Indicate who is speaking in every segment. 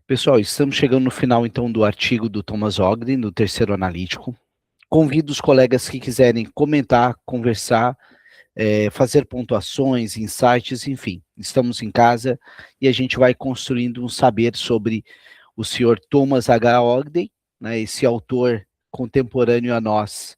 Speaker 1: Pessoal, estamos chegando no final, então, do artigo do Thomas Ogden, do terceiro analítico. Convido os colegas que quiserem comentar, conversar, fazer pontuações, insights, enfim. Estamos em casa e a gente vai construindo um saber sobre o senhor Thomas H. Ogden, né, esse autor contemporâneo a nós,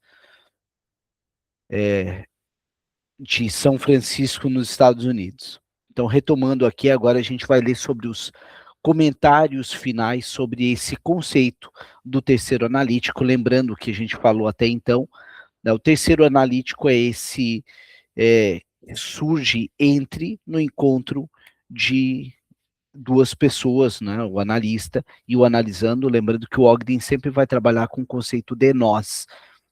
Speaker 1: de São Francisco, nos Estados Unidos. Então, retomando aqui, agora a gente vai ler sobre os comentários finais sobre esse conceito do terceiro analítico, lembrando que a gente falou até então, né, o terceiro analítico é esse, surge no encontro de duas pessoas, né, o analista e o analisando, lembrando que o Ogden sempre vai trabalhar com o conceito de nós,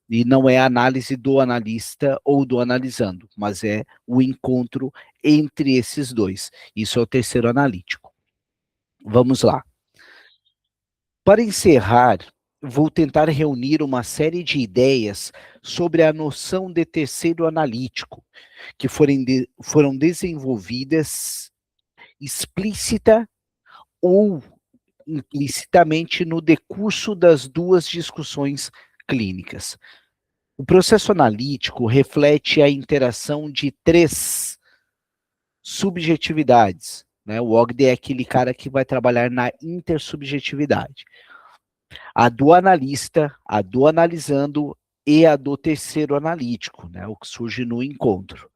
Speaker 1: e não é a análise do analista ou do analisando, mas é o encontro entre esses dois. Isso é o terceiro analítico. Vamos lá. Para encerrar, vou tentar reunir uma série de ideias sobre a noção de terceiro analítico, que foram desenvolvidas explícita ou implicitamente no decurso das duas discussões clínicas. O processo analítico reflete a interação de três subjetividades, né? O Ogden é aquele cara que vai trabalhar na intersubjetividade. A do analista, a do analisando e a do terceiro analítico, né? O que surge no encontro.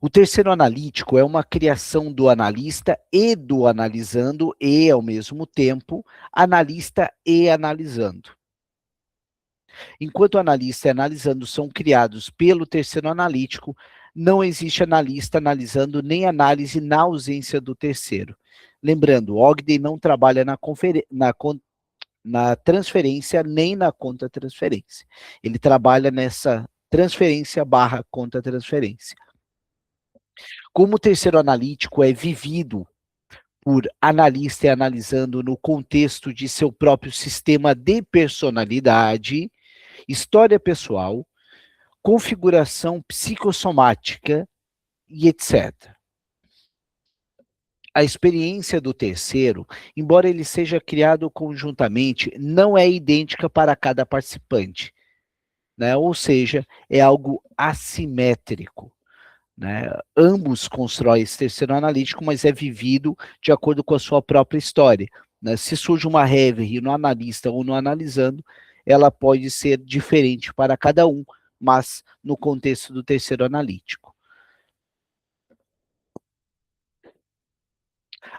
Speaker 1: O terceiro analítico é uma criação do analista e do analisando e, ao mesmo tempo, analista e analisando. Enquanto o analista e analisando são criados pelo terceiro analítico, não existe analista analisando nem análise na ausência do terceiro. Lembrando, Ogden não trabalha na transferência nem na contra-transferência. Ele trabalha nessa transferência barra contra-transferência. Como o terceiro analítico é vivido por analista e analisando no contexto de seu próprio sistema de personalidade, história pessoal, configuração psicossomática e etc. A experiência do terceiro, embora ele seja criado conjuntamente, não é idêntica para cada participante, né? Ou seja, é algo assimétrico. Né? Ambos constroem esse terceiro analítico, mas é vivido de acordo com a sua própria história. Né? Se surge uma reverie no analista ou no analisando, ela pode ser diferente para cada um, mas no contexto do terceiro analítico.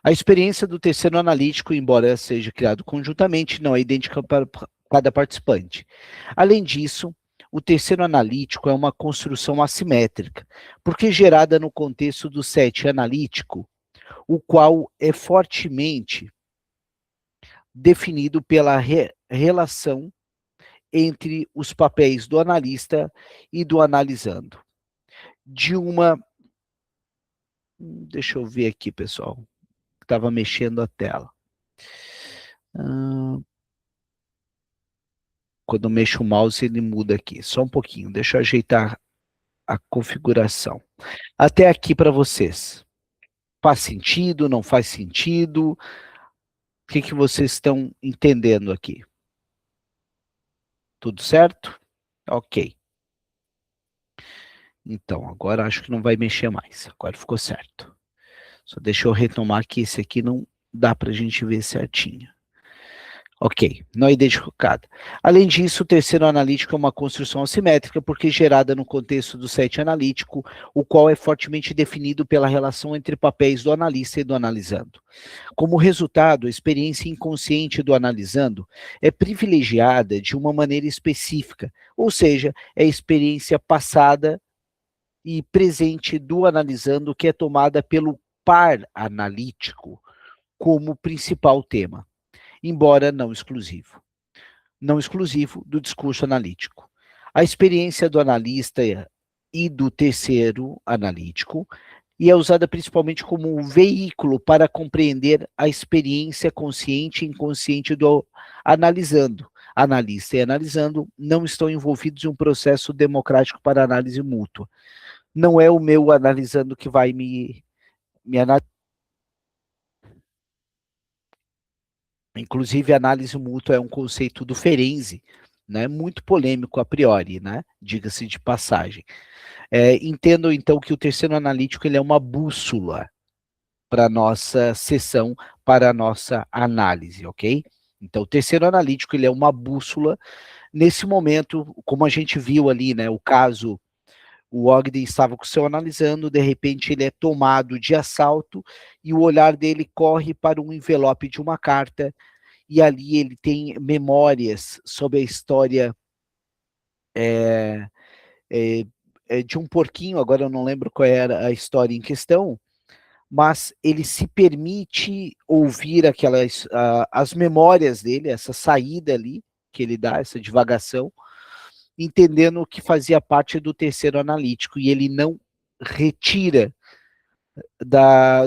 Speaker 1: A experiência do terceiro analítico, embora seja criado conjuntamente, não é idêntica para cada participante. Além disso, o terceiro analítico é uma construção assimétrica, porque gerada no contexto do set analítico, o qual é fortemente definido pela relação entre os papéis do analista e do analisando. Deixa eu ver aqui, pessoal. Estava mexendo a tela. Quando eu mexo o mouse, ele muda aqui. Só um pouquinho, deixa eu ajeitar a configuração. Até aqui para vocês. Faz sentido, não faz sentido? O que vocês estão entendendo aqui? Tudo certo? Ok. Então, agora acho que não vai mexer mais. Agora ficou certo. Só deixa eu retomar que esse aqui não dá para a gente ver certinho. Ok, não identificado. Além disso, o terceiro analítico é uma construção assimétrica porque gerada no contexto do set analítico, o qual é fortemente definido pela relação entre papéis do analista e do analisando. Como resultado, a experiência inconsciente do analisando é privilegiada de uma maneira específica, ou seja, é a experiência passada e presente do analisando que é tomada pelo par analítico como principal tema, embora não exclusivo do discurso analítico. A experiência do analista e do terceiro analítico e é usada principalmente como um veículo para compreender a experiência consciente e inconsciente do analisando. Analista e analisando não estão envolvidos em um processo democrático para análise mútua. Não é o meu analisando que vai me analisar. Inclusive, a análise mútua é um conceito do Ferenczi, né, muito polêmico a priori, né, diga-se de passagem. Entendo, então, que o terceiro analítico ele é uma bússola para a nossa sessão, para a nossa análise, ok? Então, o terceiro analítico ele é uma bússola. Nesse momento, como a gente viu ali, né, o caso, o Ogden estava com o seu analisando, de repente ele é tomado de assalto e o olhar dele corre para um envelope de uma carta e ali ele tem memórias sobre a história de um porquinho, agora eu não lembro qual era a história em questão, mas ele se permite ouvir as memórias dele, essa saída ali que ele dá, essa divagação, entendendo que fazia parte do terceiro analítico, e ele não retira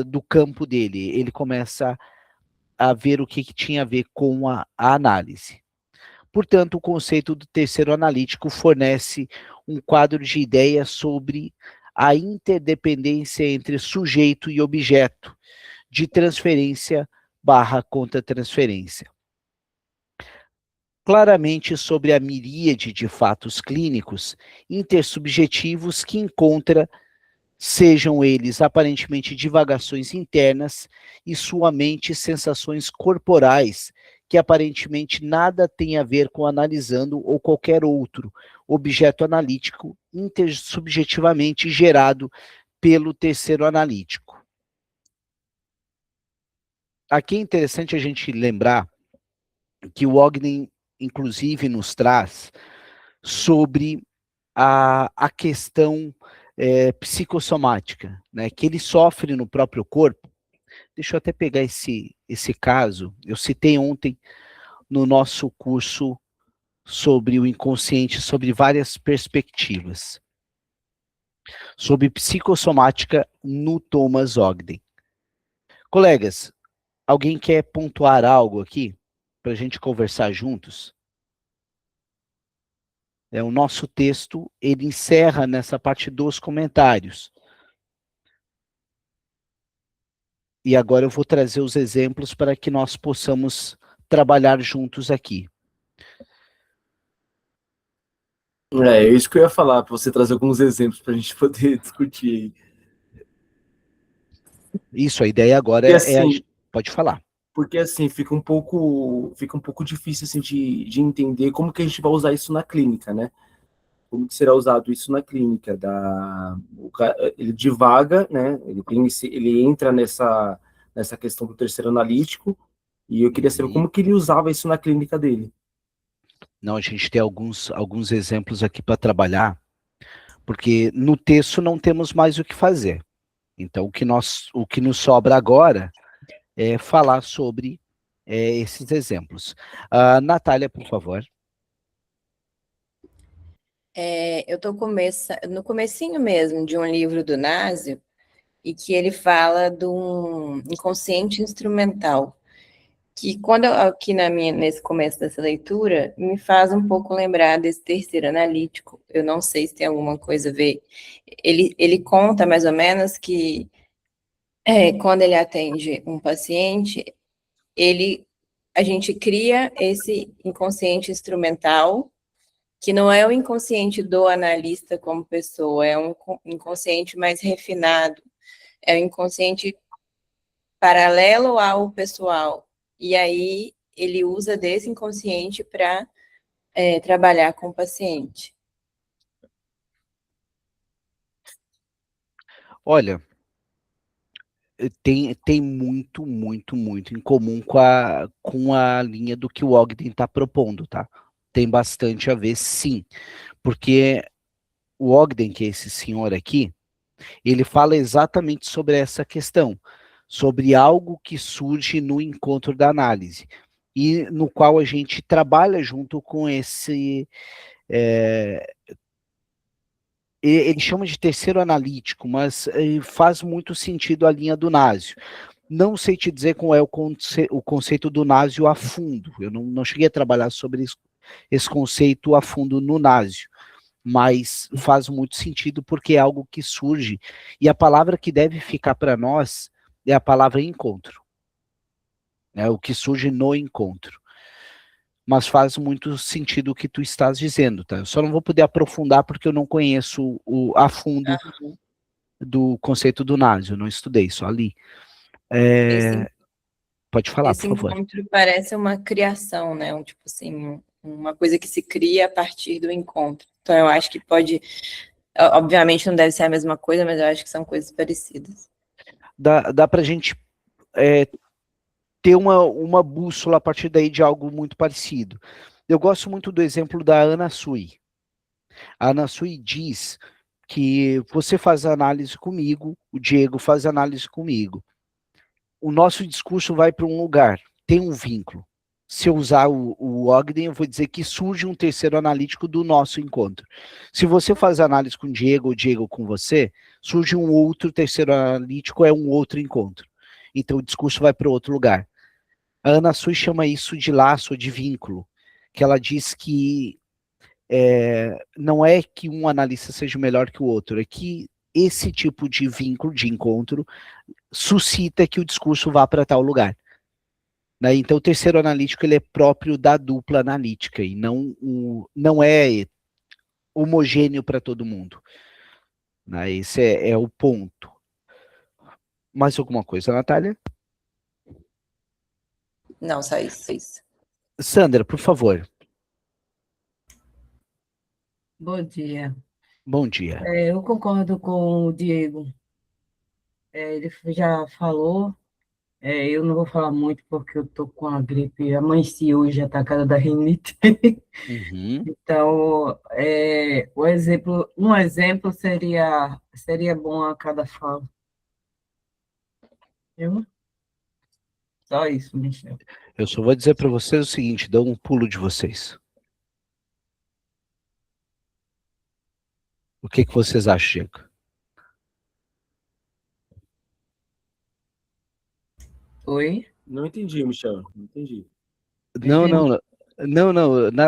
Speaker 1: do campo dele, ele começa a ver o que tinha a ver com a análise. Portanto, o conceito do terceiro analítico fornece um quadro de ideias sobre a interdependência entre sujeito e objeto, de transferência barra contra-transferência. Claramente sobre a miríade de fatos clínicos intersubjetivos que encontra, sejam eles aparentemente divagações internas e sua mente sensações corporais que aparentemente nada tem a ver com analisando ou qualquer outro objeto analítico intersubjetivamente gerado pelo terceiro analítico. Aqui é interessante a gente lembrar que o Ogden, inclusive, nos traz sobre a questão psicossomática, né, que ele sofre no próprio corpo. Deixa eu até pegar esse caso, eu citei ontem no nosso curso sobre o inconsciente, sobre várias perspectivas, sobre psicossomática no Thomas Ogden. Colegas, alguém quer pontuar algo aqui para a gente conversar juntos? O nosso texto, ele encerra nessa parte dos comentários. E agora eu vou trazer os exemplos para que nós possamos trabalhar juntos aqui.
Speaker 2: É isso que eu ia falar, para você trazer alguns exemplos para a gente poder discutir.
Speaker 1: Isso, a ideia agora
Speaker 2: E assim,
Speaker 1: pode falar.
Speaker 2: porque assim fica um pouco difícil assim de entender como que a gente vai usar isso na clínica, né? Como que será usado isso na clínica? Ele divaga, né? Ele entra nessa questão do terceiro analítico, e eu queria saber como que ele usava isso na clínica dele.
Speaker 1: Não, a gente tem alguns exemplos aqui para trabalhar, porque no texto não temos mais o que fazer. Então, o que nos sobra agora é falar sobre esses exemplos. Natália, por favor.
Speaker 3: Eu estou no comecinho mesmo de um livro do Násio, e que ele fala de um inconsciente instrumental, que quando aqui nesse começo dessa leitura, me faz um pouco lembrar desse terceiro analítico. Eu não sei se tem alguma coisa a ver. Ele conta mais ou menos que quando ele atende um paciente, a gente cria esse inconsciente instrumental, que não é o inconsciente do analista como pessoa, é um inconsciente mais refinado, é um inconsciente paralelo ao pessoal. E aí ele usa desse inconsciente para trabalhar com o paciente.
Speaker 1: Olha, tem muito, muito, muito em comum com a linha do que o Ogden está propondo, tá? Tem bastante a ver, sim, porque o Ogden, que é esse senhor aqui, ele fala exatamente sobre essa questão, sobre algo que surge no encontro da análise, e no qual a gente trabalha junto com esse... ele chama de terceiro analítico, mas faz muito sentido a linha do Násio. Não sei te dizer qual é o conceito do Násio a fundo, eu não cheguei a trabalhar sobre esse conceito a fundo no Násio, mas faz muito sentido porque é algo que surge, e a palavra que deve ficar para nós é a palavra encontro. né, o que surge no encontro. Mas faz muito sentido o que tu estás dizendo, tá? Eu só não vou poder aprofundar porque eu não conheço a fundo do conceito do Nazi, eu não estudei, só li. Pode falar, por
Speaker 3: Esse
Speaker 1: favor.
Speaker 3: encontro parece uma criação, né? Tipo assim, uma coisa que se cria a partir do encontro. Então, eu acho que pode... Obviamente não deve ser a mesma coisa, mas eu acho que são coisas parecidas.
Speaker 1: Dá pra gente ter uma bússola a partir daí de algo muito parecido. Eu gosto muito do exemplo da Ana Sui. A Ana Sui diz que você faz análise comigo, o Diego faz análise comigo. O nosso discurso vai para um lugar, tem um vínculo. Se eu usar o Ogden, eu vou dizer que surge um terceiro analítico do nosso encontro. Se você faz análise com o Diego com você, surge um outro terceiro analítico, é um outro encontro. Então o discurso vai para outro lugar. A Ana Sui chama isso de laço, de vínculo, que ela diz que não é que um analista seja melhor que o outro, é que esse tipo de vínculo, de encontro, suscita que o discurso vá para tal lugar. Né? Então, o terceiro analítico ele é próprio da dupla analítica e não é homogêneo para todo mundo. Né? Esse é o ponto. Mais alguma coisa, Natália?
Speaker 3: Não, só isso.
Speaker 1: Sandra, por favor.
Speaker 4: Bom dia.
Speaker 1: Bom dia.
Speaker 4: Eu concordo com o Diego. Ele já falou. Eu não vou falar muito porque eu tô com a gripe. Amanheci hoje atacada da rinite.
Speaker 1: Uhum.
Speaker 4: Então, um exemplo seria bom a cada fala. Eu? Só isso, Michel.
Speaker 1: Eu só vou dizer para vocês o seguinte, dão um pulo de vocês. O que vocês acham, Diego?
Speaker 4: Oi?
Speaker 2: Não entendi, Michel. Não entendi.
Speaker 1: Não,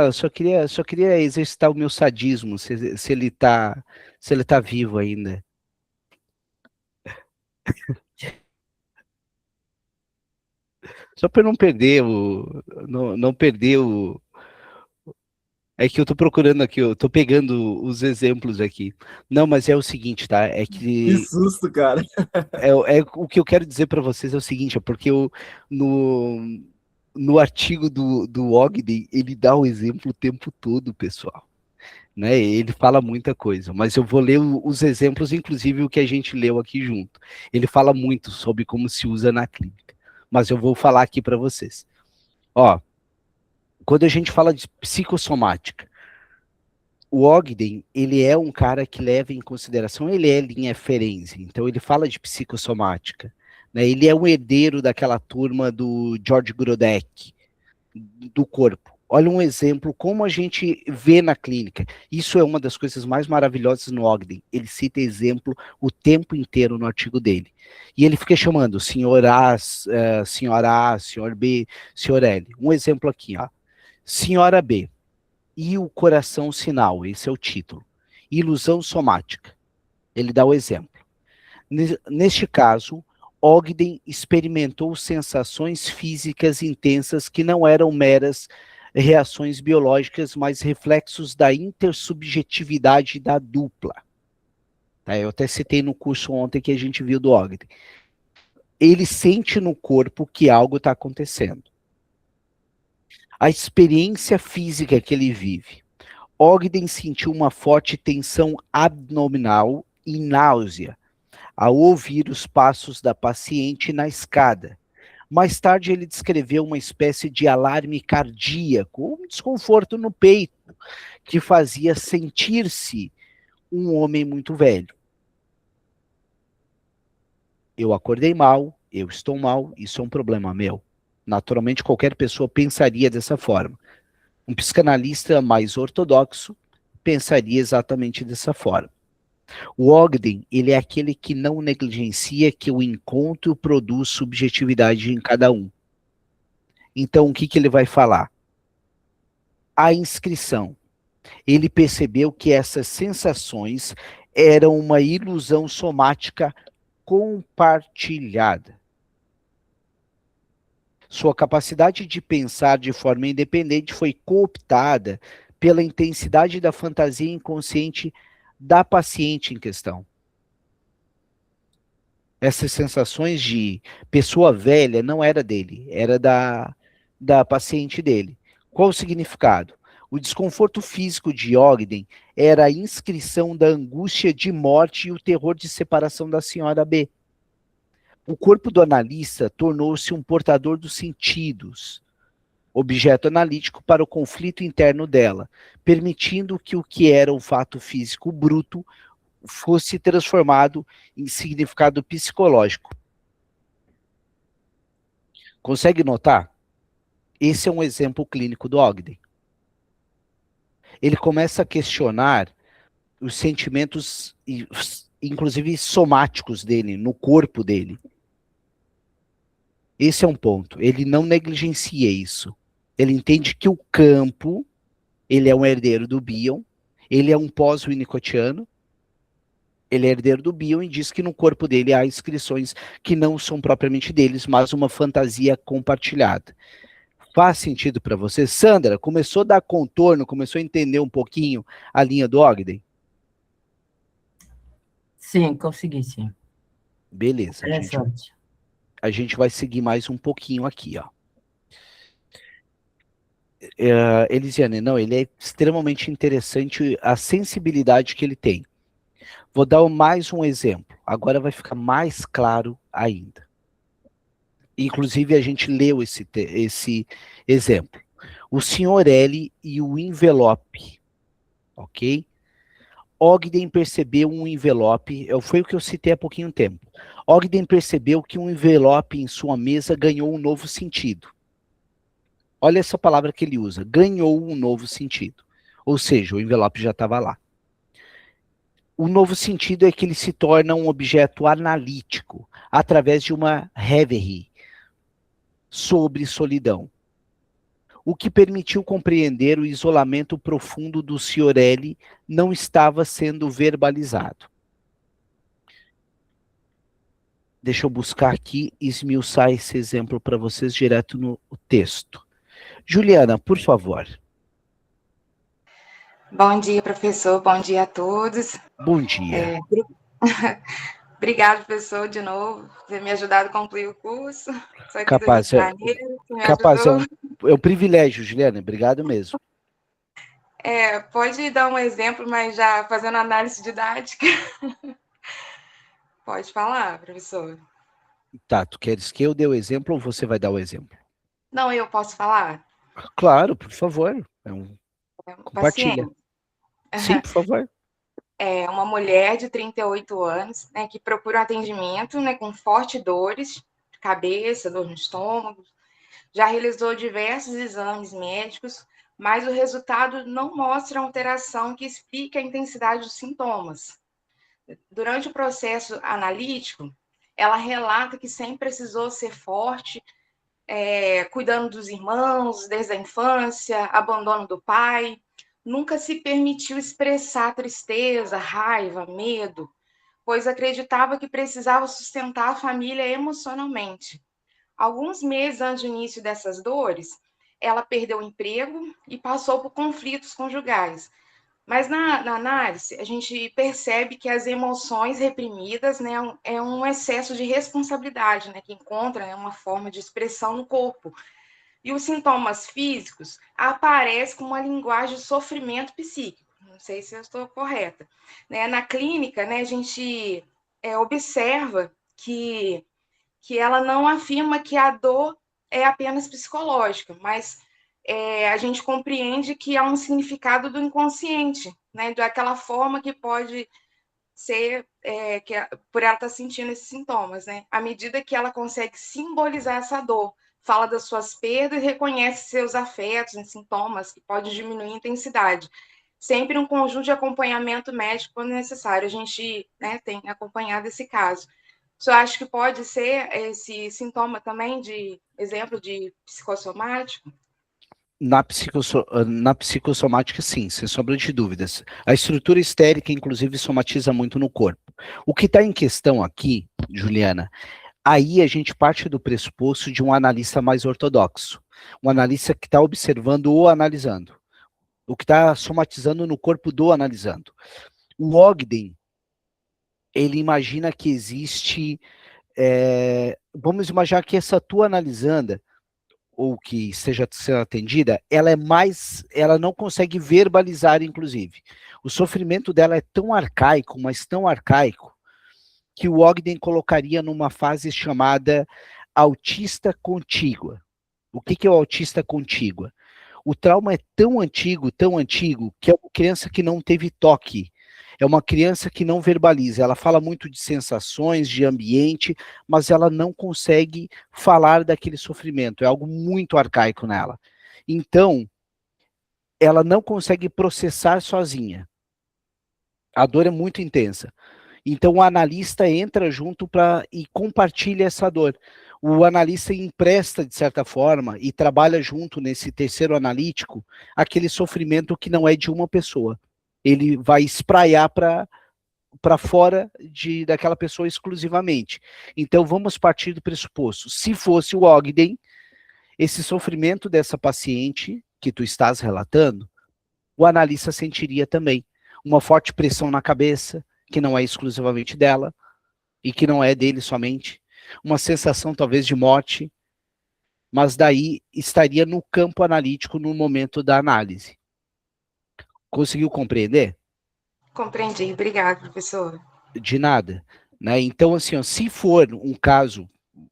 Speaker 1: eu só queria exercitar o meu sadismo, se ele tá vivo ainda. Só para não perder não perder o. É que eu tô procurando aqui, eu tô pegando os exemplos aqui. Não, mas é o seguinte, tá? É
Speaker 2: Que
Speaker 1: que
Speaker 2: susto, cara.
Speaker 1: o que eu quero dizer para vocês é o seguinte, é porque no artigo do Ogden, ele dá o exemplo o tempo todo, pessoal. Né? Ele fala muita coisa, mas eu vou ler os exemplos, inclusive o que a gente leu aqui junto. Ele fala muito sobre como se usa na clínica, mas eu vou falar aqui para vocês. Ó, quando a gente fala de psicossomática, o Ogden, ele é um cara que leva em consideração, ele é linha Ferenczi, então ele fala de psicossomática, né? Ele é um herdeiro daquela turma do George Grodeck, do corpo. Olha um exemplo, como a gente vê na clínica. Isso é uma das coisas mais maravilhosas no Ogden. Ele cita exemplo o tempo inteiro no artigo dele. E ele fica chamando senhor A, senhora A, senhor B, senhor L. Um exemplo aqui, ó. Senhora B. E o coração sinal, esse é o título. Ilusão somática. Ele dá o exemplo. Neste caso, Ogden experimentou sensações físicas intensas que não eram meras reações biológicas, mas reflexos da intersubjetividade da dupla. Tá, eu até citei no curso ontem que a gente viu do Ogden. Ele sente no corpo que algo está acontecendo. A experiência física que ele vive. Ogden sentiu uma forte tensão abdominal e náusea ao ouvir os passos da paciente na escada. Mais tarde, ele descreveu uma espécie de alarme cardíaco, um desconforto no peito, que fazia sentir-se um homem muito velho. Eu acordei mal, eu estou mal, isso é um problema meu. Naturalmente, qualquer pessoa pensaria dessa forma. Um psicanalista mais ortodoxo pensaria exatamente dessa forma. O Ogden, ele é aquele que não negligencia que o encontro produz subjetividade em cada um. Então, o que ele vai falar? A inscrição. Ele percebeu que essas sensações eram uma ilusão somática compartilhada. Sua capacidade de pensar de forma independente foi cooptada pela intensidade da fantasia inconsciente da paciente em questão. Essas sensações de pessoa velha não era dele, era da paciente dele. Qual o significado? O desconforto físico de Ogden era a inscrição da angústia de morte e o terror de separação da senhora B. O corpo do analista tornou-se um portador dos sentidos, objeto analítico para o conflito interno dela, permitindo que o que era um fato físico bruto fosse transformado em significado psicológico. Consegue notar? Esse é um exemplo clínico do Ogden. Ele começa a questionar os sentimentos, inclusive somáticos dele, no corpo dele. Esse é um ponto. Ele não negligencia isso. Ele entende que o campo, ele é um herdeiro do Bion, ele é um pós-winnicottiano, ele é herdeiro do Bion e diz que no corpo dele há inscrições que não são propriamente deles, mas uma fantasia compartilhada. Faz sentido para você? Sandra, começou a dar contorno, começou a entender um pouquinho a linha do Ogden?
Speaker 4: Sim, consegui, sim.
Speaker 1: Beleza,
Speaker 4: Interessante.
Speaker 1: a gente vai seguir mais um pouquinho aqui, ó. Elisiane, não, ele é extremamente interessante a sensibilidade que ele tem. Vou dar mais um exemplo, agora vai ficar mais claro ainda. Inclusive, a gente leu esse exemplo. O Sr. L e o envelope, ok? Ogden percebeu um envelope, foi o que eu citei há pouquinho tempo. Ogden percebeu que um envelope em sua mesa ganhou um novo sentido. Olha essa palavra que ele usa, ganhou um novo sentido. Ou seja, o envelope já estava lá. O novo sentido é que ele se torna um objeto analítico, através de uma reverie sobre solidão. O que permitiu compreender o isolamento profundo do Sr. L não estava sendo verbalizado. Deixa eu buscar aqui e esmiuçar esse exemplo para vocês direto no texto. Juliana, por favor.
Speaker 5: Bom dia, professor. Bom dia a todos.
Speaker 1: Bom dia.
Speaker 5: Obrigado, professor, de novo, por ter me ajudado a concluir o curso. Sou aqui
Speaker 1: Capaz,
Speaker 5: do Rio de Janeiro, que me
Speaker 1: capaz
Speaker 5: ajudou.
Speaker 1: é um privilégio, Juliana. Obrigado mesmo.
Speaker 5: Pode dar um exemplo, mas já fazendo análise didática. Pode falar, professor.
Speaker 1: Tá, tu queres que eu dê o exemplo ou você vai dar o exemplo?
Speaker 5: Não, eu posso falar?
Speaker 1: Claro, por favor. Compartilha.
Speaker 5: Paciente.
Speaker 1: Sim, por favor.
Speaker 5: É uma mulher de 38 anos, né, que procura um atendimento, né, com fortes dores de cabeça, dor no estômago. Já realizou diversos exames médicos, mas o resultado não mostra alteração que explique a intensidade dos sintomas. Durante o processo analítico, ela relata que sempre precisou ser forte, cuidando dos irmãos desde a infância, abandono do pai, nunca se permitiu expressar tristeza, raiva, medo, pois acreditava que precisava sustentar a família emocionalmente. Alguns meses antes do início dessas dores, ela perdeu o emprego e passou por conflitos conjugais. Mas na análise, a gente percebe que as emoções reprimidas, né, é um excesso de responsabilidade, né, que encontra, né, uma forma de expressão no corpo. E os sintomas físicos aparecem com uma linguagem de sofrimento psíquico. Não sei se eu estou correta. Né? Na clínica, né, a gente observa que ela não afirma que a dor é apenas psicológica, mas a gente compreende que há um significado do inconsciente, né? Daquela forma que pode ser por ela estar sentindo esses sintomas, né? À medida que ela consegue simbolizar essa dor, fala das suas perdas e reconhece seus afetos e sintomas que pode diminuir a intensidade. Sempre um conjunto de acompanhamento médico quando necessário. A gente, né, tem acompanhado esse caso. Você acha que pode ser esse sintoma também de exemplo de psicossomático?
Speaker 1: Na psicossomática, sim, sem sombra de dúvidas. A estrutura histérica, inclusive, somatiza muito no corpo. O que está em questão aqui, Juliana, Aí a gente parte do pressuposto de um analista mais ortodoxo, um analista que está observando ou analisando, o que está somatizando no corpo do analisando. O Ogden, ele imagina que existe, vamos imaginar que essa tua analisanda, ou que esteja sendo atendida, ela não consegue verbalizar, inclusive. O sofrimento dela é tão arcaico, mas tão arcaico, que o Ogden colocaria numa fase chamada autista contígua. O que é o autista contígua? O trauma é tão antigo, que é uma criança que não teve toque. É uma criança que não verbaliza. Ela fala muito de sensações, de ambiente, mas ela não consegue falar daquele sofrimento. É algo muito arcaico nela. Então, ela não consegue processar sozinha. A dor é muito intensa. Então, o analista entra junto e compartilha essa dor. O analista empresta, de certa forma, e trabalha junto nesse terceiro analítico, aquele sofrimento que não é de uma pessoa. Ele vai espraiar para fora daquela pessoa exclusivamente. Então, vamos partir do pressuposto. Se fosse o Ogden, esse sofrimento dessa paciente que tu estás relatando, o analista sentiria também uma forte pressão na cabeça, que não é exclusivamente dela, e que não é dele somente, uma sensação talvez de morte, mas daí estaria no campo analítico no momento da análise. Conseguiu compreender?
Speaker 5: Compreendi. Obrigada, professor.
Speaker 1: De nada. Né? Então, assim, ó, se for um caso,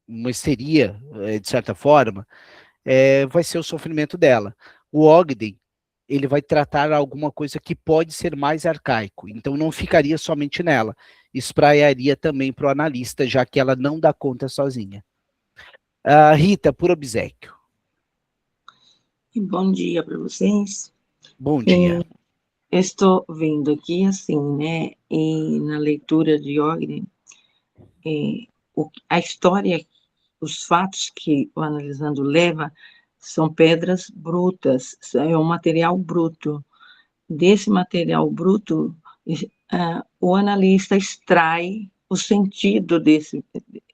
Speaker 1: uma histeria, de certa forma, vai ser o sofrimento dela. O Ogden, ele vai tratar alguma coisa que pode ser mais arcaico, então não ficaria somente nela, espraiaria também para o analista, já que ela não dá conta sozinha. Rita, por obséquio.
Speaker 6: Bom dia para vocês.
Speaker 1: Bom dia.
Speaker 6: Estou vendo aqui, assim, né, e na leitura de Ogden, a história, os fatos que o analisando leva são pedras brutas, é um material bruto. Desse material bruto, o analista extrai o sentido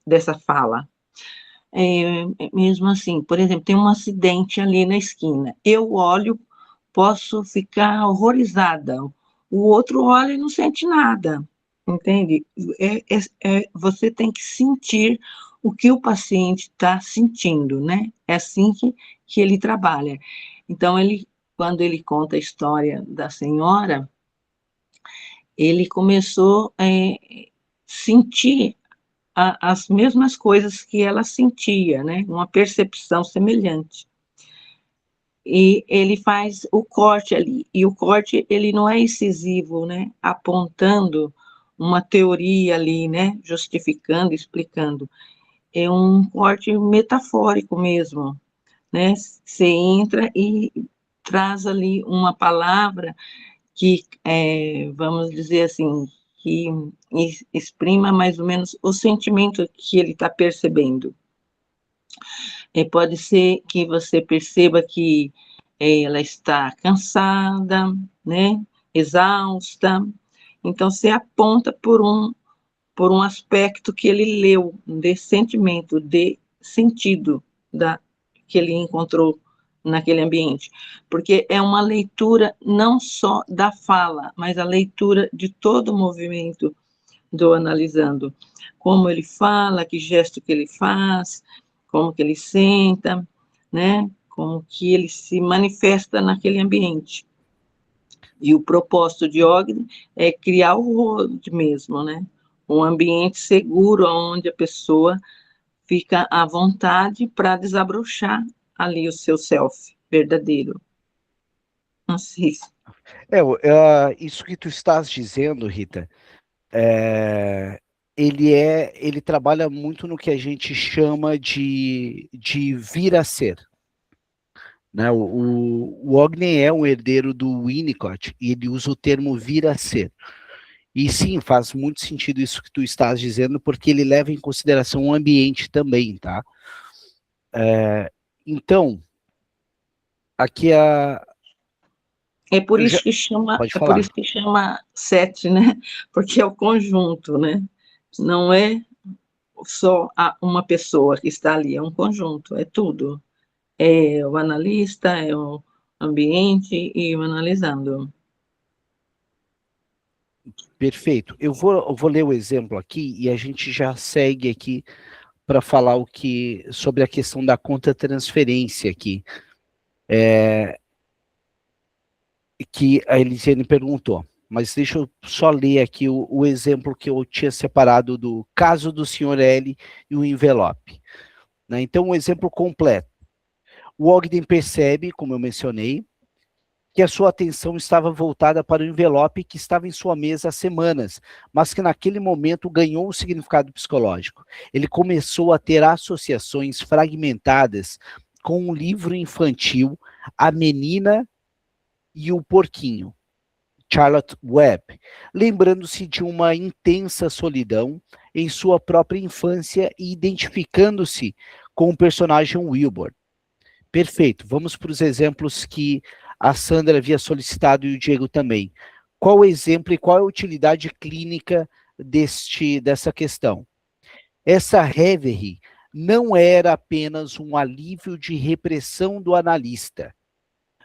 Speaker 6: dessa fala. Mesmo assim, por exemplo, tem um acidente ali na esquina, eu olho, posso ficar horrorizada, o outro olha e não sente nada, entende? Você tem que sentir o que o paciente está sentindo, né? É assim que ele trabalha. Então, quando ele conta a história da senhora, ele começou a sentir as mesmas coisas que ela sentia, né? Uma percepção semelhante. E ele faz o corte ali, e o corte, ele não é incisivo, né? Apontando uma teoria ali, né? Justificando, explicando. É um corte metafórico mesmo, né? Você entra e traz ali uma palavra que, vamos dizer assim, que exprima mais ou menos o sentimento que ele está percebendo. Pode ser que você perceba que ela está cansada, né, exausta, então você aponta por um aspecto que ele leu, de sentimento, de sentido que ele encontrou naquele ambiente, porque é uma leitura não só da fala, mas a leitura de todo o movimento do analisando, como ele fala, que gesto que ele faz, como que ele senta, né, como que ele se manifesta naquele ambiente. E o propósito de Ogden é criar o hold mesmo, né, um ambiente seguro onde a pessoa fica à vontade para desabrochar ali o seu self verdadeiro. Não sei.
Speaker 1: Isso que tu estás dizendo, Rita, ele trabalha muito no que a gente chama de vir a ser. Né? O Ogden é um herdeiro do Winnicott e ele usa o termo vir a ser. E sim, faz muito sentido isso que tu estás dizendo, porque ele leva em consideração o ambiente também, tá? Então, aqui
Speaker 6: É por isso que chama 7, né? Porque é o conjunto, né? Não é só uma pessoa que está ali, é um conjunto, é tudo. É o analista, é o ambiente e o analisando.
Speaker 1: Perfeito. Eu vou ler o exemplo aqui e a gente já segue aqui para falar sobre a questão da conta transferência aqui, que a Elisiane perguntou. Mas deixa eu só ler aqui o exemplo que eu tinha separado do caso do senhor L e o envelope. Né? Então, o exemplo completo. O Ogden percebe, como eu mencionei, que a sua atenção estava voltada para o envelope que estava em sua mesa há semanas, mas que naquele momento ganhou um significado psicológico. Ele começou a ter associações fragmentadas com um livro infantil, A Menina e o Porquinho, Charlotte Webb, lembrando-se de uma intensa solidão em sua própria infância e identificando-se com o personagem Wilbur. Perfeito, vamos para os exemplos que a Sandra havia solicitado e o Diego também. Qual o exemplo e qual é a utilidade clínica dessa questão? Essa reverie não era apenas um alívio de repressão do analista,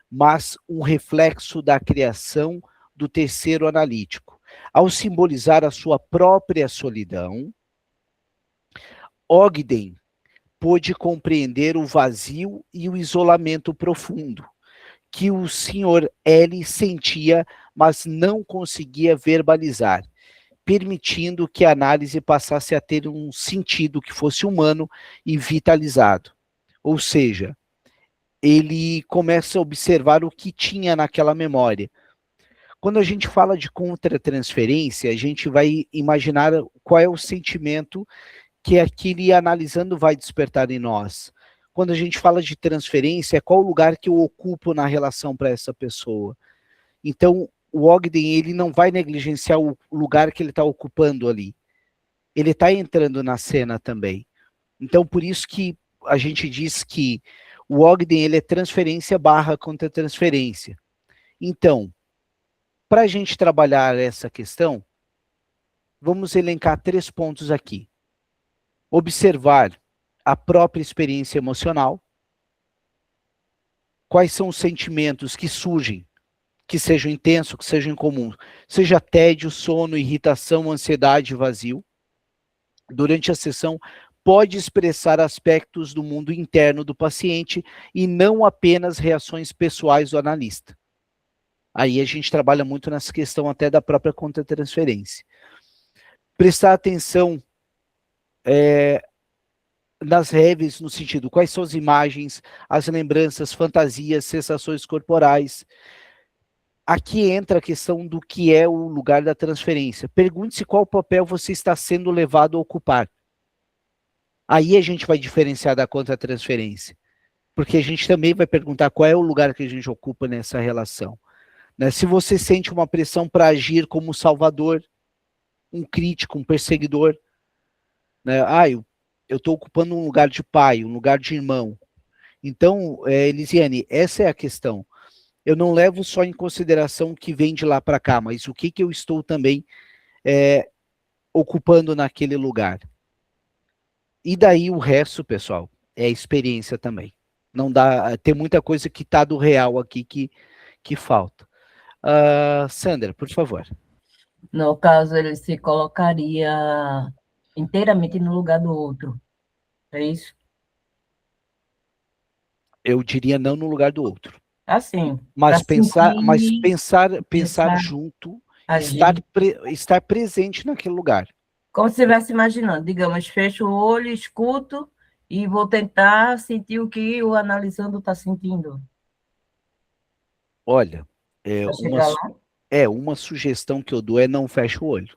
Speaker 1: mas um reflexo da criação do terceiro analítico. Ao simbolizar a sua própria solidão, Ogden pôde compreender o vazio e o isolamento profundo que o Sr. L sentia, mas não conseguia verbalizar, permitindo que a análise passasse a ter um sentido que fosse humano e vitalizado. Ou seja, ele começa a observar o que tinha naquela memória. Quando a gente fala de contra-transferência, a gente vai imaginar qual é o sentimento que aquele analisando vai despertar em nós. Quando a gente fala de transferência, é qual o lugar que eu ocupo na relação para essa pessoa. Então, o Ogden, ele não vai negligenciar o lugar que ele está ocupando ali. Ele está entrando na cena também. Então, por isso que a gente diz que o Ogden, ele é transferência barra contra-transferência. Então, para a gente trabalhar essa questão, vamos elencar 3 pontos aqui. Observar a própria experiência emocional, quais são os sentimentos que surgem, que sejam intensos, que sejam incomuns, seja tédio, sono, irritação, ansiedade, vazio. Durante a sessão, pode expressar aspectos do mundo interno do paciente e não apenas reações pessoais do analista. Aí a gente trabalha muito nessa questão até da própria contra-transferência. Prestar atenção nas reves, no sentido, quais são as imagens, as lembranças, fantasias, sensações corporais. Aqui entra a questão do que é o lugar da transferência. Pergunte-se qual papel você está sendo levado a ocupar. Aí a gente vai diferenciar da contra-transferência. Porque a gente também vai perguntar qual é o lugar que a gente ocupa nessa relação. Né? Se você sente uma pressão para agir como salvador, um crítico, um perseguidor, né? Eu estou ocupando um lugar de pai, um lugar de irmão. Então, Elisiane, essa é a questão. Eu não levo só em consideração o que vem de lá para cá, mas o que eu estou também ocupando naquele lugar. E daí o resto, pessoal, é experiência também. Não dá, tem muita coisa que está do real aqui que falta. Sandra, por favor.
Speaker 4: No caso, ele se colocaria inteiramente no lugar do outro. É isso?
Speaker 1: Eu diria não no lugar do outro.
Speaker 4: Assim,
Speaker 1: Mas
Speaker 4: sentir,
Speaker 1: pensar junto,
Speaker 4: agir.
Speaker 1: estar presente naquele lugar.
Speaker 4: Como se estivesse imaginando, digamos, fecho o olho, escuto e vou tentar sentir o que o analisando está sentindo.
Speaker 1: Olha,
Speaker 4: Para chegar lá?
Speaker 1: uma sugestão que eu dou é não feche o olho.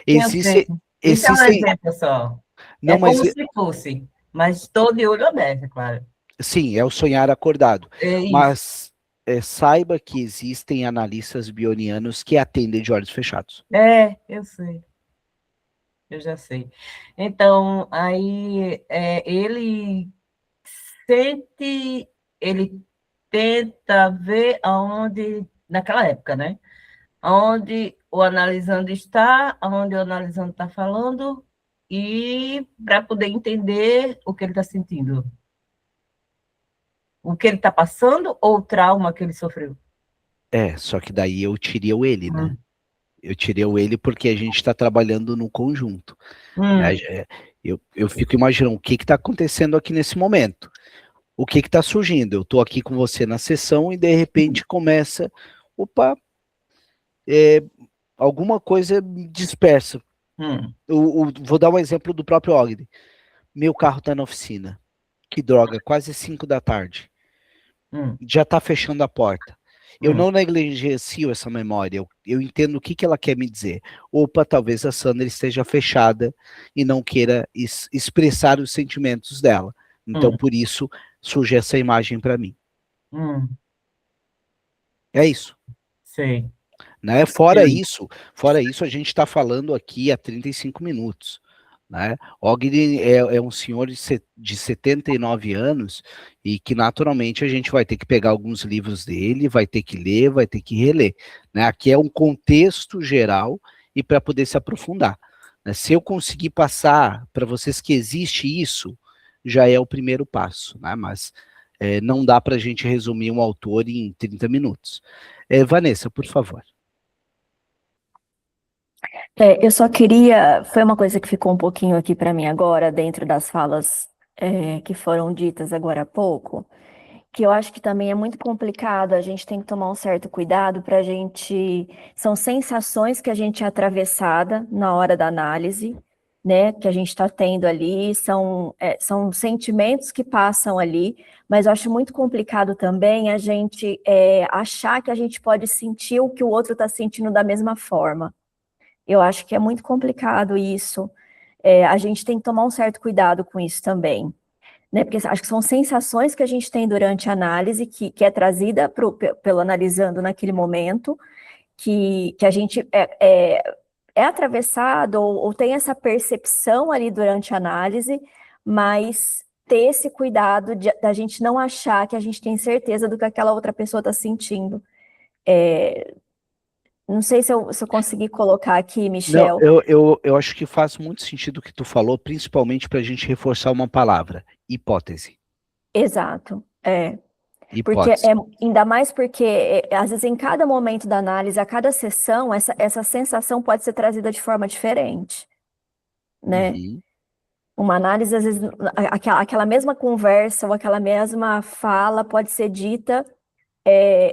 Speaker 4: Eu sei. Isso é um
Speaker 1: Existem,
Speaker 4: exemplo só.
Speaker 1: não,
Speaker 4: É como
Speaker 1: mas
Speaker 4: se fosse, mas estou de olho aberto, é claro.
Speaker 1: sim, é o sonhar acordado.
Speaker 4: É isso.
Speaker 1: Mas saiba que existem analistas bionianos que atendem de olhos fechados.
Speaker 4: Eu sei. Eu já sei. Então, aí ele sente, ele tenta ver aonde, naquela época, né? Onde o analisando está, onde o analisando está falando e para poder entender o que ele está sentindo. O que ele está passando ou o trauma que ele sofreu?
Speaker 1: Só que daí eu tirei o ele, né?
Speaker 4: Hum.
Speaker 1: Eu tirei o ele porque a gente está trabalhando no conjunto. Né? Eu fico imaginando o que está acontecendo aqui nesse momento. O que está surgindo? Eu estou aqui com você na sessão e de repente começa, opa, alguma coisa me dispersa. Vou dar um exemplo do próprio Ogden. Meu carro está na oficina. Que droga, quase 5 da tarde. Já está fechando a porta. Eu não negligencio essa memória, eu entendo o que ela quer me dizer. Opa, talvez a Sandra esteja fechada e não queira expressar os sentimentos dela. Então, por isso, surge essa imagem para mim. É isso.
Speaker 4: Sei.
Speaker 1: Né? Fora isso, a gente está falando aqui há 35 minutos. Né? Ogden é um senhor de 79 anos e que naturalmente a gente vai ter que pegar alguns livros dele, vai ter que ler, vai ter que reler. Né? Aqui é um contexto geral e para poder se aprofundar. Né? Se eu conseguir passar para vocês que existe isso, já é o primeiro passo. Né? Mas não dá para a gente resumir um autor em 30 minutos. Vanessa, por favor.
Speaker 7: Eu só queria, foi uma coisa que ficou um pouquinho aqui para mim agora, dentro das falas que foram ditas agora há pouco, que eu acho que também é muito complicado, a gente tem que tomar um certo cuidado para a gente, são sensações que a gente é atravessada na hora da análise, né, que a gente está tendo ali, são sentimentos que passam ali, mas eu acho muito complicado também a gente achar que a gente pode sentir o que o outro está sentindo da mesma forma. Eu acho que é muito complicado isso. A gente tem que tomar um certo cuidado com isso também, né? Porque acho que são sensações que a gente tem durante a análise, que é trazida pelo analisando naquele momento, que a gente é atravessado ou tem essa percepção ali durante a análise, mas ter esse cuidado da gente não achar que a gente tem certeza do que aquela outra pessoa está sentindo. Não sei se eu consegui colocar aqui, Michel.
Speaker 1: Não, eu acho que faz muito sentido o que tu falou, principalmente para a gente reforçar uma palavra, hipótese.
Speaker 7: Exato,
Speaker 1: Hipótese.
Speaker 7: Porque ainda mais porque, às vezes, em cada momento da análise, a cada sessão, essa sensação pode ser trazida de forma diferente, né?
Speaker 1: Uhum.
Speaker 7: Uma análise, às vezes, aquela mesma conversa ou aquela mesma fala pode ser dita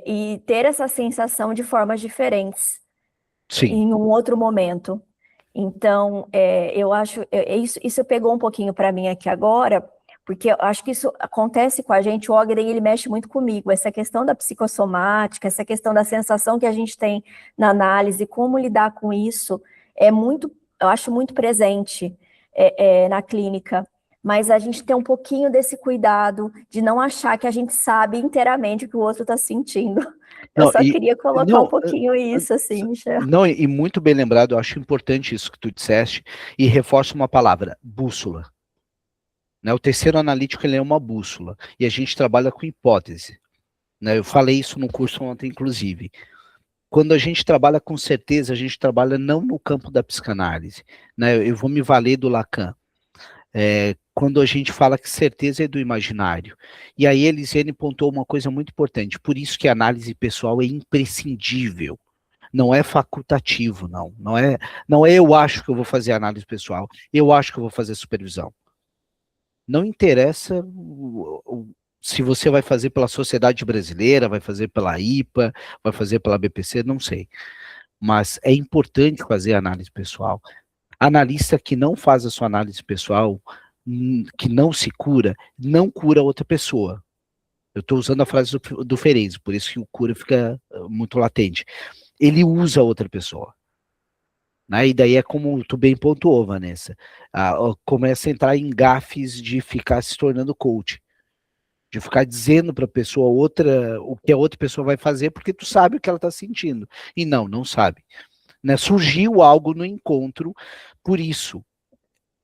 Speaker 7: e ter essa sensação de formas diferentes.
Speaker 1: Sim.
Speaker 7: Em um outro momento. Então, eu acho, isso pegou um pouquinho para mim aqui agora, porque eu acho que isso acontece com a gente, o Ogden, ele mexe muito comigo, essa questão da psicossomática, essa questão da sensação que a gente tem na análise, como lidar com isso, eu acho muito presente na clínica, mas a gente tem um pouquinho desse cuidado de não achar que a gente sabe inteiramente o que o outro está sentindo. Eu só queria colocar um pouquinho isso, assim, Michel.
Speaker 1: Não, e muito bem lembrado, eu acho importante isso que tu disseste, e reforço uma palavra, bússola. Né, o terceiro analítico, ele é uma bússola, e a gente trabalha com hipótese. Né, eu falei isso no curso ontem, inclusive. Quando a gente trabalha com certeza, a gente trabalha não no campo da psicanálise. Né, eu vou me valer do Lacan. Quando a gente fala que certeza é do imaginário. E aí Elisiane pontuou uma coisa muito importante, por isso que a análise pessoal é imprescindível, não é facultativo, não é eu acho que eu vou fazer análise pessoal, eu acho que eu vou fazer supervisão. Não interessa se você vai fazer pela Sociedade Brasileira, vai fazer pela IPA, vai fazer pela BPC, não sei. Mas é importante fazer análise pessoal. Analista que não faz a sua análise pessoal, que não se cura, não cura outra pessoa. Eu estou usando a frase do Ferenczi, por isso que o cura fica muito latente. Ele usa outra pessoa. Né? E daí é como tu bem pontuou, Vanessa. Começa a entrar em gafes de ficar se tornando coach. De ficar dizendo para a pessoa o que a outra pessoa vai fazer, porque tu sabe o que ela está sentindo. E não sabe. Né? Surgiu algo no encontro, por isso.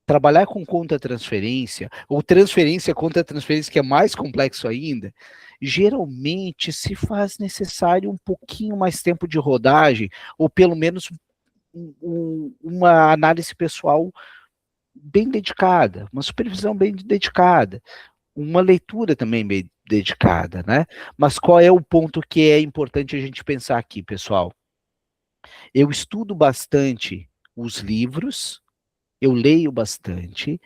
Speaker 1: Trabalhar com contra-transferência, ou transferência contra-transferência, que é mais complexo ainda, geralmente se faz necessário um pouquinho mais tempo de rodagem, ou pelo menos uma análise pessoal bem dedicada, uma supervisão bem dedicada, uma leitura também bem dedicada, né? Mas qual é o ponto que é importante a gente pensar aqui, pessoal? Eu estudo bastante os livros, eu leio bastante,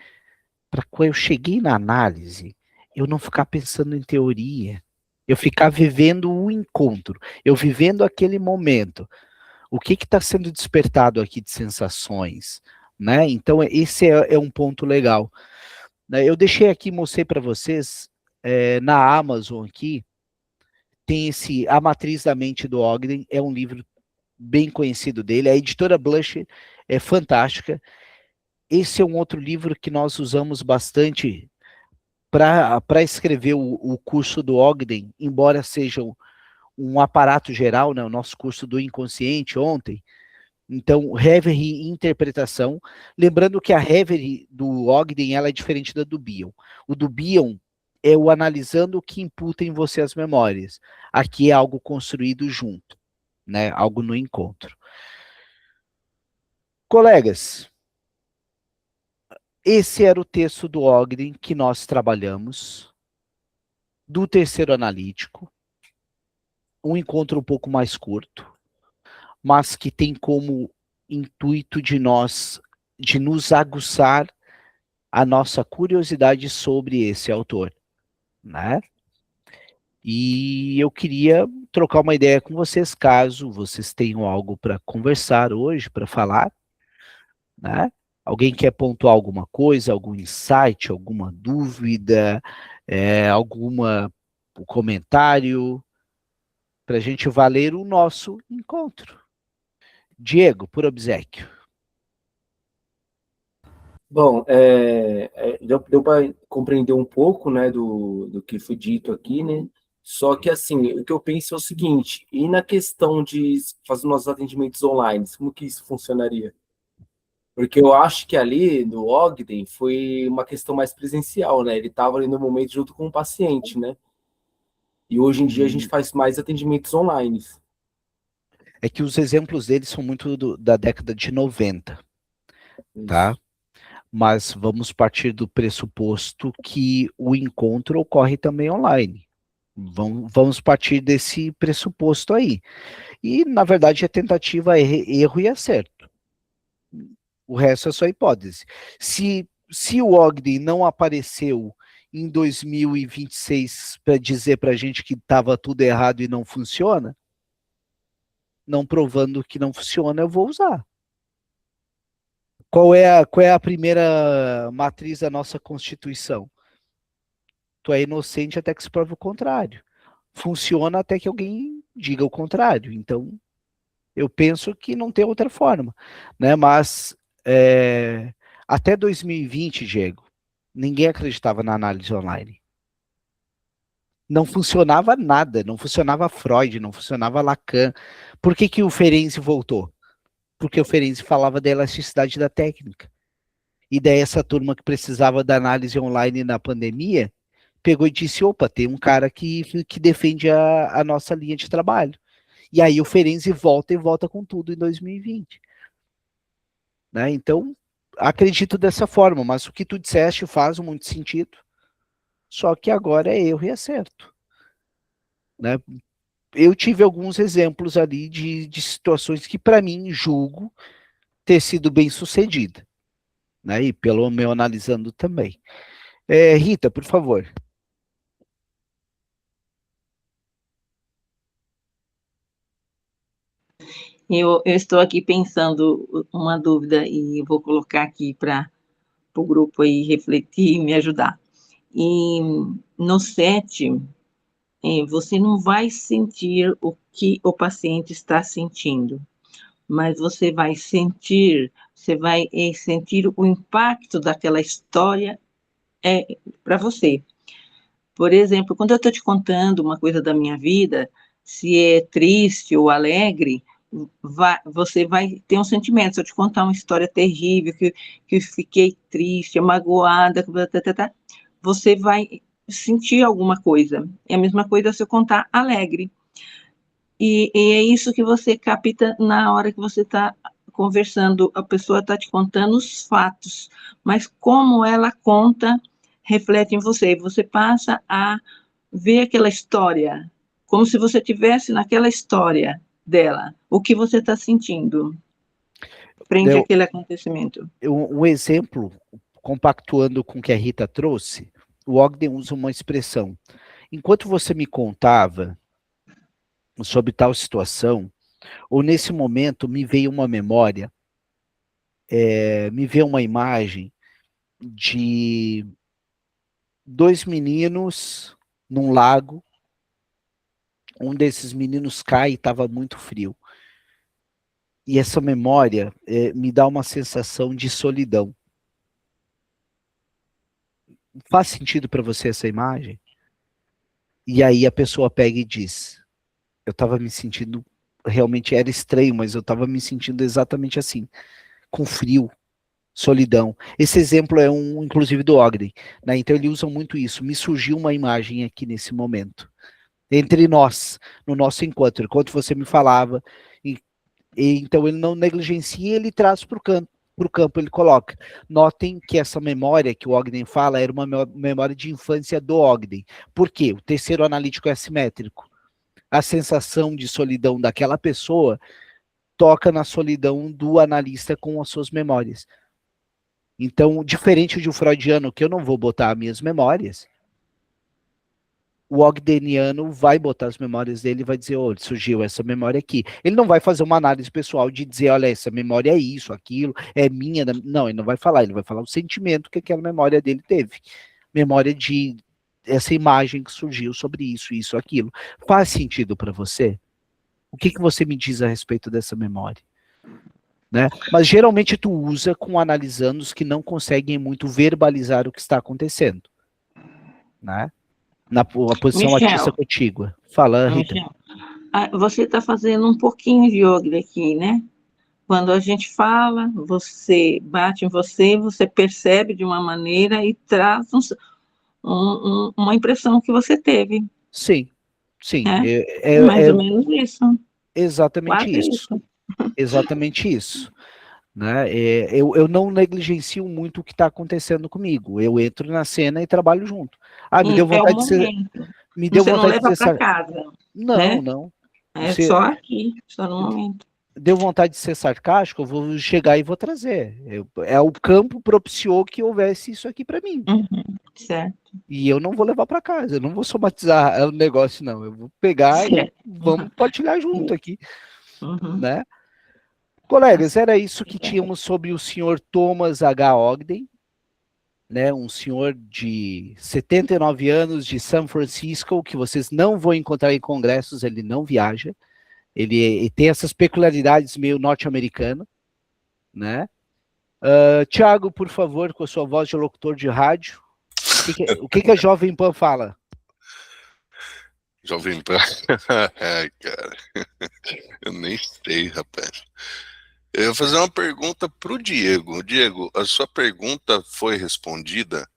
Speaker 1: para quando eu cheguei na análise, eu não ficar pensando em teoria, eu ficar vivendo o encontro, eu vivendo aquele momento. O que está sendo despertado aqui de sensações, né? Então, esse é um ponto legal. Eu deixei aqui, mostrei para vocês, na Amazon aqui, tem A Matriz da Mente do Ogden, é um livro bem conhecido dele, a editora Blush é fantástica. Esse é um outro livro que nós usamos bastante para escrever o curso do Ogden, embora seja um aparato geral, né, o nosso curso do inconsciente ontem. Então, Reverie e interpretação. Lembrando que a Reverie do Ogden ela é diferente da do Bion. O do Bion é o analisando o que imputa em você as memórias. Aqui é algo construído junto, né? Algo no encontro. Colegas, esse era o texto do Ogden que nós trabalhamos, do terceiro analítico. Um encontro um pouco mais curto, mas que tem como intuito de nos aguçar a nossa curiosidade sobre esse autor, né? E eu queria trocar uma ideia com vocês, caso vocês tenham algo para conversar hoje, para falar, né? Alguém quer pontuar alguma coisa, algum insight, alguma dúvida, alguma comentário, para a gente valer o nosso encontro. Diego, por obséquio.
Speaker 2: Bom, deu para compreender um pouco, né, do que foi dito aqui, né? Só que, assim, o que eu penso é o seguinte, e na questão de fazer nossos atendimentos online, como que isso funcionaria? Porque eu acho que ali, no Ogden, foi uma questão mais presencial, né? Ele estava ali no momento junto com o paciente, né? E hoje em dia a gente faz mais atendimentos online.
Speaker 1: É que os exemplos dele são muito da década de 90, tá? Mas vamos partir do pressuposto que o encontro ocorre também online. Vamos partir desse pressuposto aí. E, na verdade, a tentativa é erro e acerto. O resto é só hipótese. Se o Ogden não apareceu em 2026 para dizer para a gente que estava tudo errado e não funciona, não provando que não funciona, eu vou usar. Qual é a primeira matriz da nossa Constituição? Tu é inocente até que se prove o contrário. Funciona até que alguém diga o contrário. Então, eu penso que não tem outra forma, né? Mas até 2020, Diego, ninguém acreditava na análise online. Não funcionava nada, não funcionava Freud, não funcionava Lacan. Por que o Ferenczi voltou? Porque o Ferenczi falava da elasticidade da técnica. E daí essa turma que precisava da análise online na pandemia, pegou e disse, opa, tem um cara que defende a nossa linha de trabalho. E aí o Ferenczi volta e volta com tudo em 2020. Né? Então, acredito dessa forma, mas o que tu disseste faz muito sentido, só que agora é erro e acerto. Né? Eu tive alguns exemplos ali de situações que, para mim, julgo ter sido bem sucedida. Né? E pelo meu analisando também. Rita, por favor.
Speaker 6: Eu estou aqui pensando uma dúvida e vou colocar aqui para o grupo aí refletir e me ajudar. E no 7, você não vai sentir o que o paciente está sentindo, mas você vai sentir o impacto daquela história para você. Por exemplo, quando eu estou te contando uma coisa da minha vida, se é triste ou alegre, você vai ter um sentimento. Se eu te contar uma história terrível, que eu fiquei triste, magoada, você vai sentir alguma coisa. É a mesma coisa se eu contar alegre. E é isso que você capta na hora que você está conversando, a pessoa está te contando os fatos, mas como ela conta, reflete em você. Você passa a ver aquela história, como se você estivesse naquela história dela, o que você está sentindo frente àquele acontecimento.
Speaker 1: Um exemplo, compactuando com o que a Rita trouxe, o Ogden usa uma expressão. Enquanto você me contava sobre tal situação, ou nesse momento me veio uma memória, me veio uma imagem de 2 meninos num lago, um desses meninos cai e estava muito frio. E essa memória me dá uma sensação de solidão. Faz sentido para você essa imagem? E aí a pessoa pega e diz, eu estava me sentindo, realmente era estranho, mas eu estava me sentindo exatamente assim, com frio, solidão. Esse exemplo é inclusive do Ogden, né? Então ele usa muito isso. Me surgiu uma imagem aqui nesse momento, entre nós, no nosso encontro, enquanto você me falava, então ele não negligencia, ele traz para o campo, ele coloca. Notem que essa memória que o Ogden fala era uma memória de infância do Ogden. Por quê? O terceiro analítico é assimétrico. A sensação de solidão daquela pessoa toca na solidão do analista com as suas memórias. Então, diferente de um freudiano, que eu não vou botar as minhas memórias, o ogdeniano vai botar as memórias dele e vai dizer, surgiu essa memória aqui. Ele não vai fazer uma análise pessoal de dizer, olha, essa memória é isso, aquilo, é minha. Não, ele não vai falar, ele vai falar o sentimento que aquela memória dele teve. Memória de essa imagem que surgiu sobre isso, aquilo. Faz sentido para você? O que você me diz a respeito dessa memória? Né? Mas geralmente tu usa com analisandos que não conseguem muito verbalizar o que está acontecendo. Né? Na posição
Speaker 6: Michel,
Speaker 1: artista contígua. Fala, Rita.
Speaker 6: Michel, você está fazendo um pouquinho de yoga aqui, né? Quando a gente fala, você bate em você, você percebe de uma maneira e traz uma impressão que você teve.
Speaker 1: Sim.
Speaker 6: É mais ou menos isso.
Speaker 1: Exatamente
Speaker 6: Quase
Speaker 1: isso. Exatamente isso. Né? Eu não negligencio muito o que está acontecendo comigo. Eu entro na cena e trabalho junto. Me deu vontade de ser. Me deu
Speaker 6: você
Speaker 1: vontade
Speaker 6: não leva
Speaker 1: de ser.
Speaker 6: para casa.
Speaker 1: Não,
Speaker 6: né?
Speaker 1: não.
Speaker 6: É só aqui, só no momento.
Speaker 1: Deu vontade de ser sarcástico, eu vou chegar e vou trazer. O campo propiciou que houvesse isso aqui para mim.
Speaker 6: Certo.
Speaker 1: E eu não vou levar para casa, eu não vou somatizar o negócio, não. Eu vou pegar e vamos partilhar junto aqui. Né? Colegas, era isso que tínhamos sobre o senhor Thomas H. Ogden, né, um senhor de 79 anos de São Francisco, que vocês não vão encontrar em congressos, ele não viaja, ele tem essas peculiaridades meio norte-americano, né? Tiago, por favor, com a sua voz de locutor de rádio, o que a Jovem Pan fala?
Speaker 8: Jovem Pan? Ai, cara, eu nem sei, rapaz. Eu vou fazer uma pergunta para o Diego. Diego, a sua pergunta foi respondida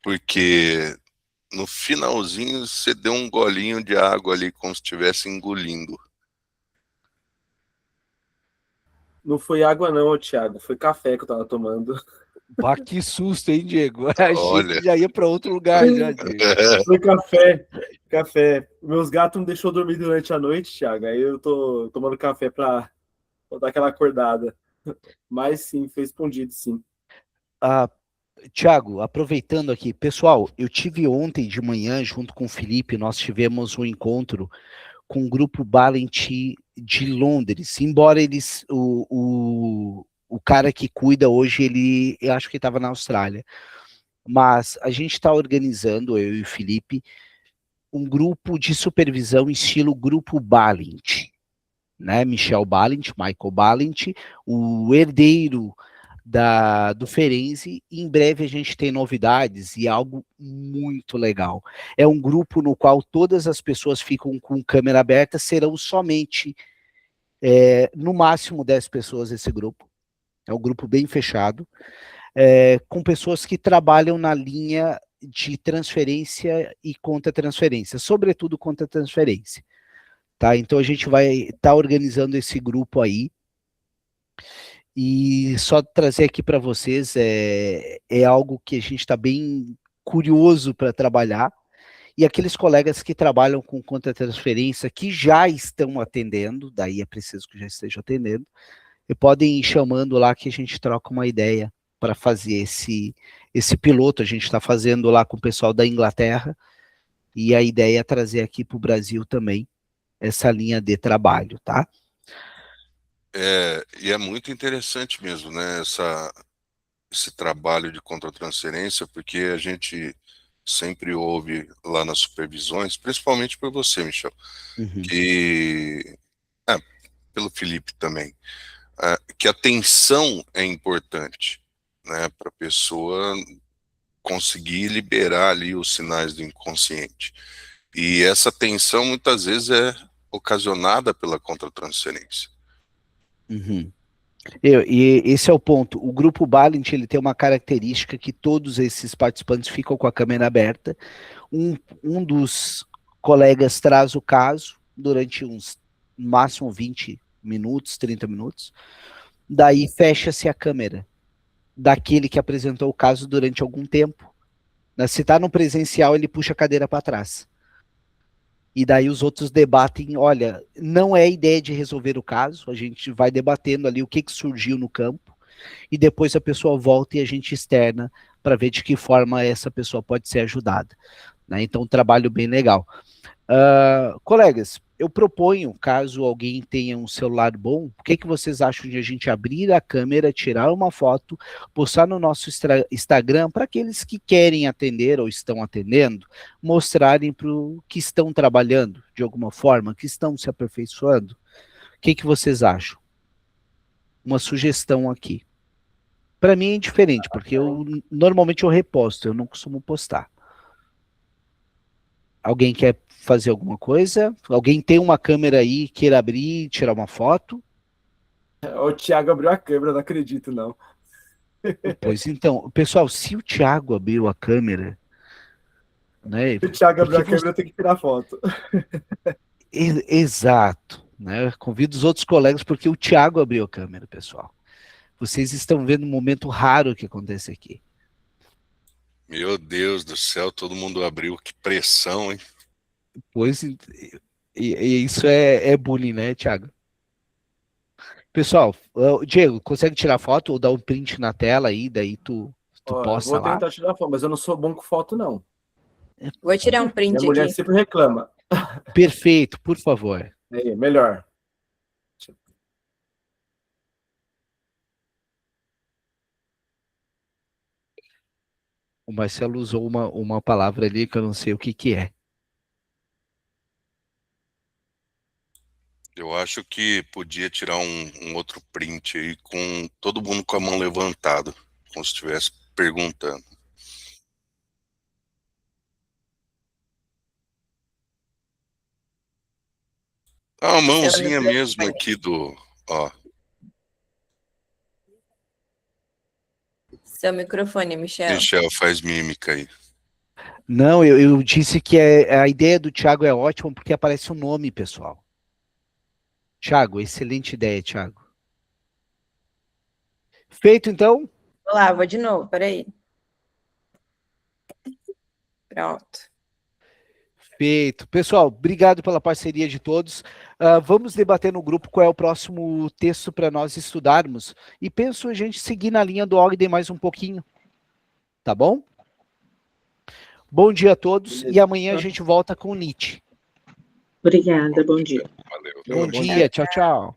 Speaker 8: porque no finalzinho você deu um golinho de água ali, como se estivesse engolindo.
Speaker 2: Não foi água não, Thiago, foi café que eu tava tomando.
Speaker 1: Bah, que susto, hein, Diego? Achei
Speaker 8: Olha.
Speaker 1: que já ia para outro lugar, já, Diego.
Speaker 2: Foi café. Meus gatos não deixou dormir durante a noite, Thiago, aí eu tô tomando café para dar aquela acordada. Mas sim, foi respondido, sim.
Speaker 1: Tiago, aproveitando aqui, pessoal, eu tive ontem de manhã, junto com o Felipe, nós tivemos um encontro com o grupo Balint de Londres, embora eles, o cara que cuida hoje, eu acho que estava na Austrália, mas a gente está organizando, eu e o Felipe, um grupo de supervisão estilo grupo Balint, né? Michel Balint, Michael Balint, o herdeiro do Ferenzi, e em breve a gente tem novidades e algo muito legal. É um grupo no qual todas as pessoas ficam com câmera aberta, serão somente, no máximo 10 pessoas esse grupo. É um grupo bem fechado, com pessoas que trabalham na linha de transferência e contra-transferência, sobretudo contra-transferência. Tá? Então a gente vai estar organizando esse grupo aí, E só trazer aqui para vocês, é algo que a gente está bem curioso para trabalhar, e aqueles colegas que trabalham com contra-transferência, que já estão atendendo, daí é preciso que já estejam atendendo, e podem ir chamando lá que a gente troca uma ideia para fazer esse piloto. A gente está fazendo lá com o pessoal da Inglaterra, e a ideia é trazer aqui para o Brasil também essa linha de trabalho, tá?
Speaker 8: E é muito interessante mesmo, né, esse trabalho de contra-transferência, porque a gente sempre ouve lá nas supervisões, principalmente por você, Michel, que... pelo Felipe também, que a atenção é importante, né, para a pessoa conseguir liberar ali os sinais do inconsciente. E essa tensão muitas vezes é ocasionada pela contra-transferência.
Speaker 1: E esse é o ponto. O grupo Balint, ele tem uma característica que todos esses participantes ficam com a câmera aberta. Um dos colegas traz o caso durante uns, no máximo 20 minutos, 30 minutos. Daí fecha-se a câmera daquele que apresentou o caso durante algum tempo. Se está no presencial, ele puxa a cadeira para trás. E daí os outros debatem, olha, não é a ideia de resolver o caso, a gente vai debatendo ali o que surgiu no campo, e depois a pessoa volta e a gente externa para ver de que forma essa pessoa pode ser ajudada. Né? Então, um trabalho bem legal. Colegas, eu proponho, caso alguém tenha um celular bom, o que vocês acham de a gente abrir a câmera, tirar uma foto, postar no nosso Instagram, para aqueles que querem atender ou estão atendendo, mostrarem para o que estão trabalhando, de alguma forma, que estão se aperfeiçoando? O que vocês acham? Uma sugestão aqui. Para mim é indiferente, porque normalmente eu reposto, eu não costumo postar. Alguém quer fazer alguma coisa? Alguém tem uma câmera aí, queira abrir, tirar uma foto?
Speaker 2: O Thiago abriu a câmera, não acredito, não.
Speaker 1: Pois então, pessoal, se o Thiago abriu a câmera, né?
Speaker 2: Se o Thiago abriu a câmera, tem que tirar foto.
Speaker 1: Exato, né? Convido os outros colegas, porque o Thiago abriu a câmera, pessoal. Vocês estão vendo um momento raro que acontece aqui.
Speaker 8: Meu Deus do céu, todo mundo abriu, que pressão, hein?
Speaker 1: Pois, e isso é bullying, né, Thiago? Pessoal, Diego, consegue tirar foto ou dar um print na tela aí, daí tu posta lá?
Speaker 2: Vou tentar tirar foto, mas eu não sou bom com foto, não.
Speaker 3: Vou tirar um print
Speaker 2: aqui. Minha mulher sempre reclama.
Speaker 1: Perfeito, por favor.
Speaker 2: Aí, melhor.
Speaker 1: O Marcelo usou uma palavra ali que eu não sei o que é.
Speaker 8: Eu acho que podia tirar um outro print aí com todo mundo com a mão levantada, como se estivesse perguntando. A mãozinha mesmo aqui do... Ó.
Speaker 3: Seu microfone, Michel.
Speaker 8: Michel, faz mímica aí.
Speaker 1: Não, eu disse que a ideia do Thiago é ótima porque aparece o nome, pessoal. Thiago, excelente ideia, Thiago. Feito, então?
Speaker 3: Olá, vou de novo, peraí. Pronto.
Speaker 1: Feito. Pessoal, obrigado pela parceria de todos. Vamos debater no grupo qual é o próximo texto para nós estudarmos. E penso a gente seguir na linha do Ogden mais um pouquinho. Tá bom? Bom dia a todos. E amanhã a gente volta com o Nietzsche.
Speaker 6: Obrigada, bom dia.
Speaker 8: Valeu.
Speaker 1: Bom dia, tchau, tchau.